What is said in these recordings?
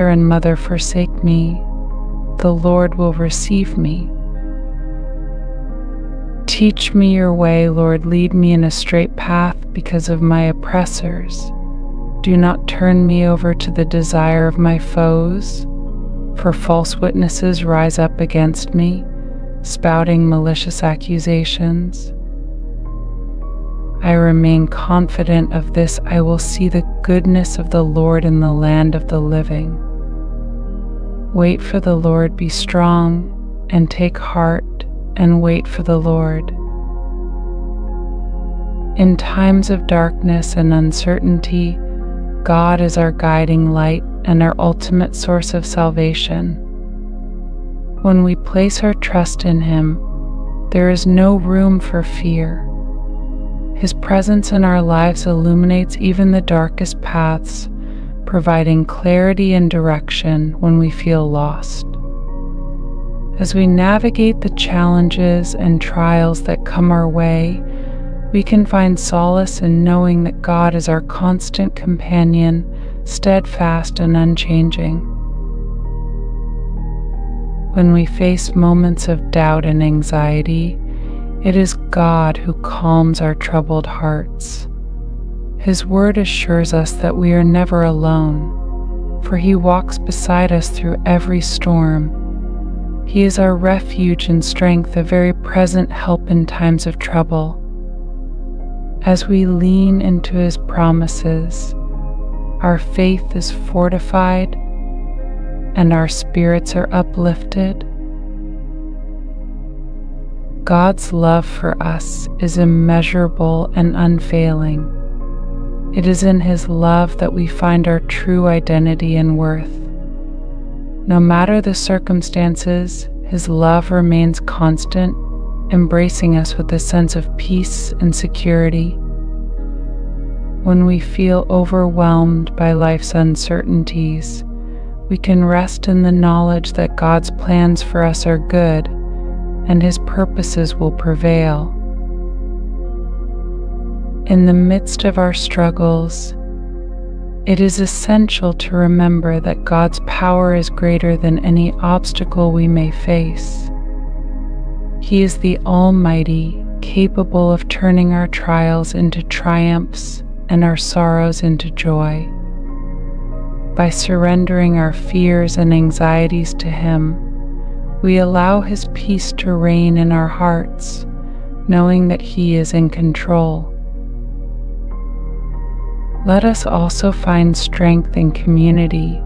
and mother forsake me, the Lord will receive me. Teach me your way, Lord, lead me in a straight path because of my oppressors. Do not turn me over to the desire of my foes, for false witnesses rise up against me, spouting malicious accusations. I remain confident of this. I will see the goodness of the Lord in the land of the living. Wait for the Lord, be strong, and take heart, and wait for the Lord. In times of darkness and uncertainty, God is our guiding light and our ultimate source of salvation. When we place our trust in Him, there is no room for fear. His presence in our lives illuminates even the darkest paths, providing clarity and direction when we feel lost. As we navigate the challenges and trials that come our way, we can find solace in knowing that God is our constant companion, steadfast and unchanging. When we face moments of doubt and anxiety, it is God who calms our troubled hearts. His word assures us that we are never alone, for He walks beside us through every storm. He is our refuge and strength, a very present help in times of trouble. As we lean into His promises, our faith is fortified and our spirits are uplifted. God's love for us is immeasurable and unfailing. It is in His love that we find our true identity and worth. No matter the circumstances, His love remains constant, embracing us with a sense of peace and security. When we feel overwhelmed by life's uncertainties, we can rest in the knowledge that God's plans for us are good and His purposes will prevail. In the midst of our struggles, it is essential to remember that God's power is greater than any obstacle we may face. He is the Almighty, capable of turning our trials into triumphs and our sorrows into joy. By surrendering our fears and anxieties to Him, we allow His peace to reign in our hearts, knowing that He is in control. Let us also find strength in community.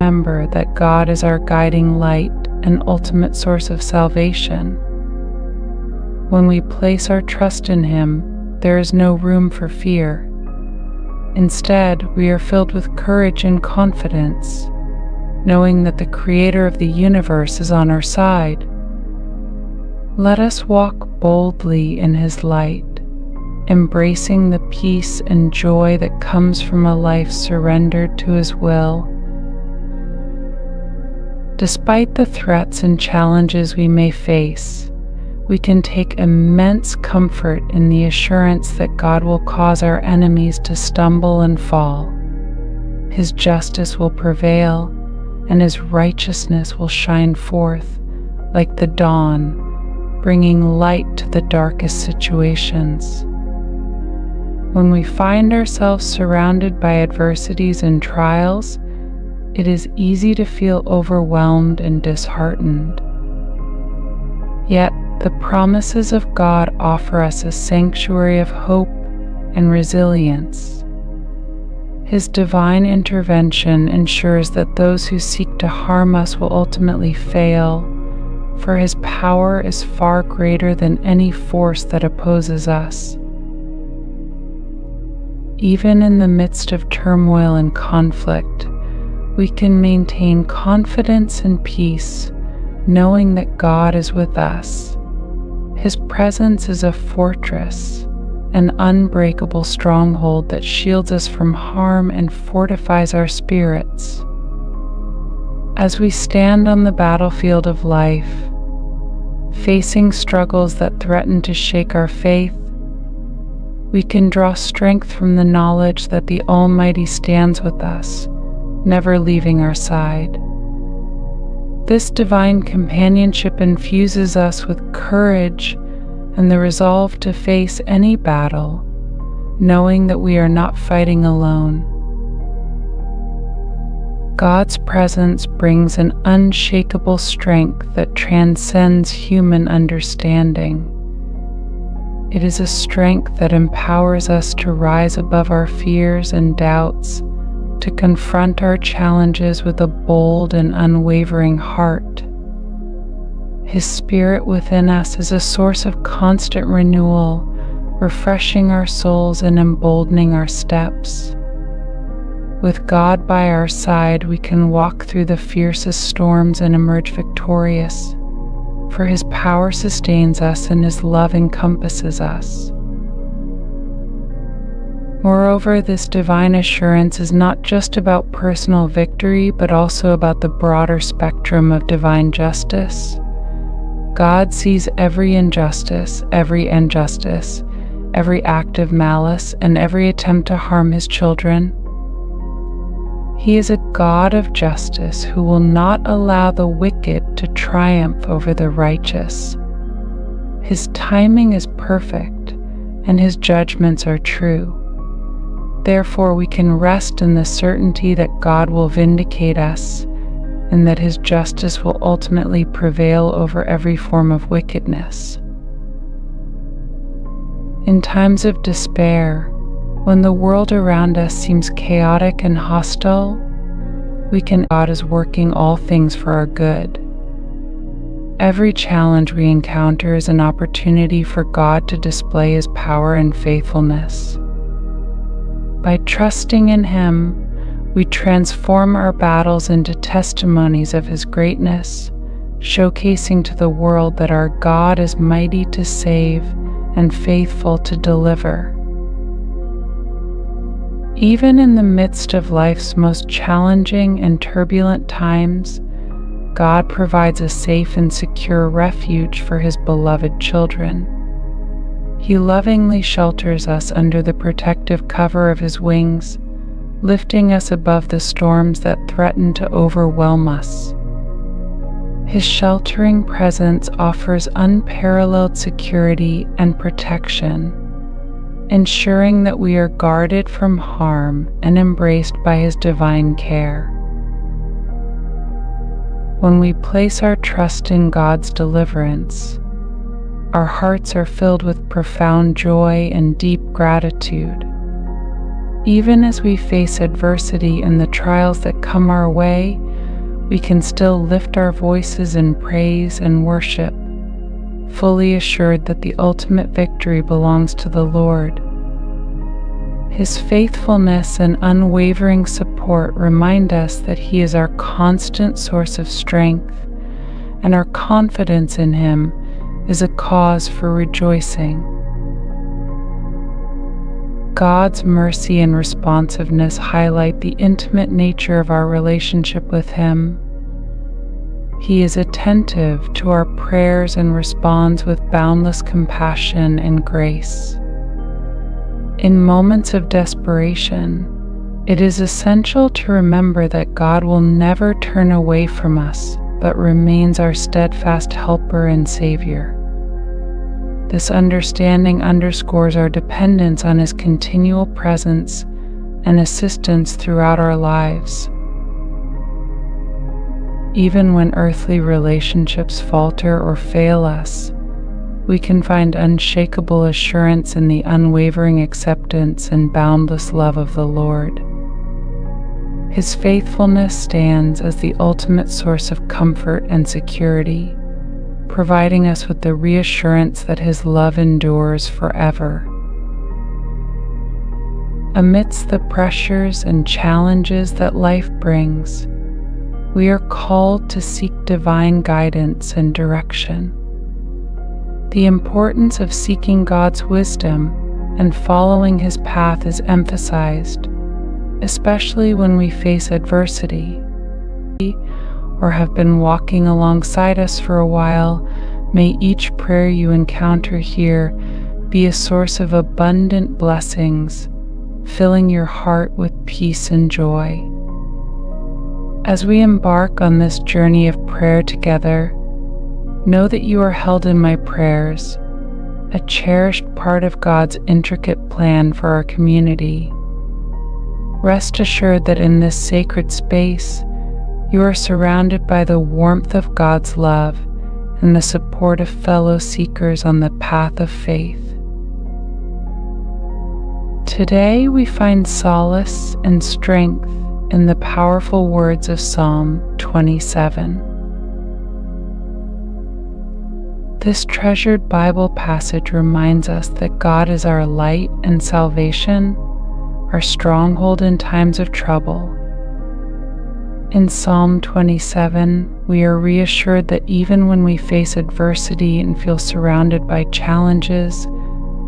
Remember that God is our guiding light and ultimate source of salvation. When we place our trust in Him, there is no room for fear. Instead, we are filled with courage and confidence, knowing that the Creator of the universe is on our side. Let us walk boldly in His light, embracing the peace and joy that comes from a life surrendered to His will. Despite the threats and challenges we may face, we can take immense comfort in the assurance that God will cause our enemies to stumble and fall. His justice will prevail, and His righteousness will shine forth like the dawn, bringing light to the darkest situations. When we find ourselves surrounded by adversities and trials, it is easy to feel overwhelmed and disheartened. Yet, the promises of God offer us a sanctuary of hope and resilience. His divine intervention ensures that those who seek to harm us will ultimately fail, for His power is far greater than any force that opposes us. Even in the midst of turmoil and conflict, we can maintain confidence and peace, knowing that God is with us. His presence is a fortress, an unbreakable stronghold that shields us from harm and fortifies our spirits. As we stand on the battlefield of life, facing struggles that threaten to shake our faith, we can draw strength from the knowledge that the Almighty stands with us, never leaving our side. This divine companionship infuses us with courage and the resolve to face any battle, knowing that we are not fighting alone. God's presence brings an unshakable strength that transcends human understanding. It is a strength that empowers us to rise above our fears and doubts, to confront our challenges with a bold and unwavering heart. His Spirit within us is a source of constant renewal, refreshing our souls and emboldening our steps. With God by our side, we can walk through the fiercest storms and emerge victorious, for His power sustains us and His love encompasses us. Moreover, this divine assurance is not just about personal victory, but also about the broader spectrum of divine justice. God sees every injustice, every injustice, every act of malice, and every attempt to harm His children. He is a God of justice who will not allow the wicked to triumph over the righteous. His timing is perfect, and His judgments are true. Therefore, we can rest in the certainty that God will vindicate us, and that His justice will ultimately prevail over every form of wickedness. In times of despair, when the world around us seems chaotic and hostile, we can know God is working all things for our good. Every challenge we encounter is an opportunity for God to display His power and faithfulness. By trusting in Him, we transform our battles into testimonies of His greatness, showcasing to the world that our God is mighty to save and faithful to deliver. Even in the midst of life's most challenging and turbulent times, God provides a safe and secure refuge for His beloved children. He lovingly shelters us under the protective cover of His wings, lifting us above the storms that threaten to overwhelm us. His sheltering presence offers unparalleled security and protection, ensuring that we are guarded from harm and embraced by His divine care. When we place our trust in God's deliverance, our hearts are filled with profound joy and deep gratitude. Even as we face adversity and the trials that come our way, we can still lift our voices in praise and worship, fully assured that the ultimate victory belongs to the Lord. His faithfulness and unwavering support remind us that He is our constant source of strength, and our confidence in Him is a cause for rejoicing. God's mercy and responsiveness highlight the intimate nature of our relationship with Him. He is attentive to our prayers and responds with boundless compassion and grace. In moments of desperation, it is essential to remember that God will never turn away from us, but remains our steadfast helper and Savior. This understanding underscores our dependence on His continual presence and assistance throughout our lives. Even when earthly relationships falter or fail us, we can find unshakable assurance in the unwavering acceptance and boundless love of the Lord. His faithfulness stands as the ultimate source of comfort and security, providing us with the reassurance that His love endures forever. Amidst the pressures and challenges that life brings, we are called to seek divine guidance and direction. The importance of seeking God's wisdom and following His path is emphasized, especially when we face adversity or have been walking alongside us for a while. May each prayer you encounter here be a source of abundant blessings, filling your heart with peace and joy. As we embark on this journey of prayer together, know that you are held in my prayers, a cherished part of God's intricate plan for our community. Rest assured that in this sacred space, you are surrounded by the warmth of God's love and the support of fellow seekers on the path of faith. Today we find solace and strength in the powerful words of Psalm 27. This treasured Bible passage reminds us that God is our light and salvation, our stronghold in times of trouble. In Psalm 27, we are reassured that even when we face adversity and feel surrounded by challenges,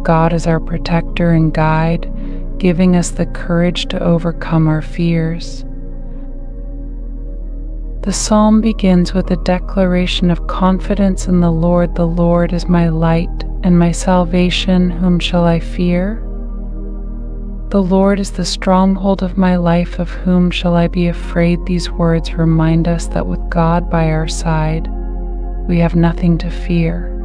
God is our protector and guide, giving us the courage to overcome our fears. The psalm begins with a declaration of confidence in the Lord. The Lord is my light and my salvation. Whom shall I fear? The Lord is the stronghold of my life. Of whom shall I be afraid? These words remind us that with God by our side, we have nothing to fear.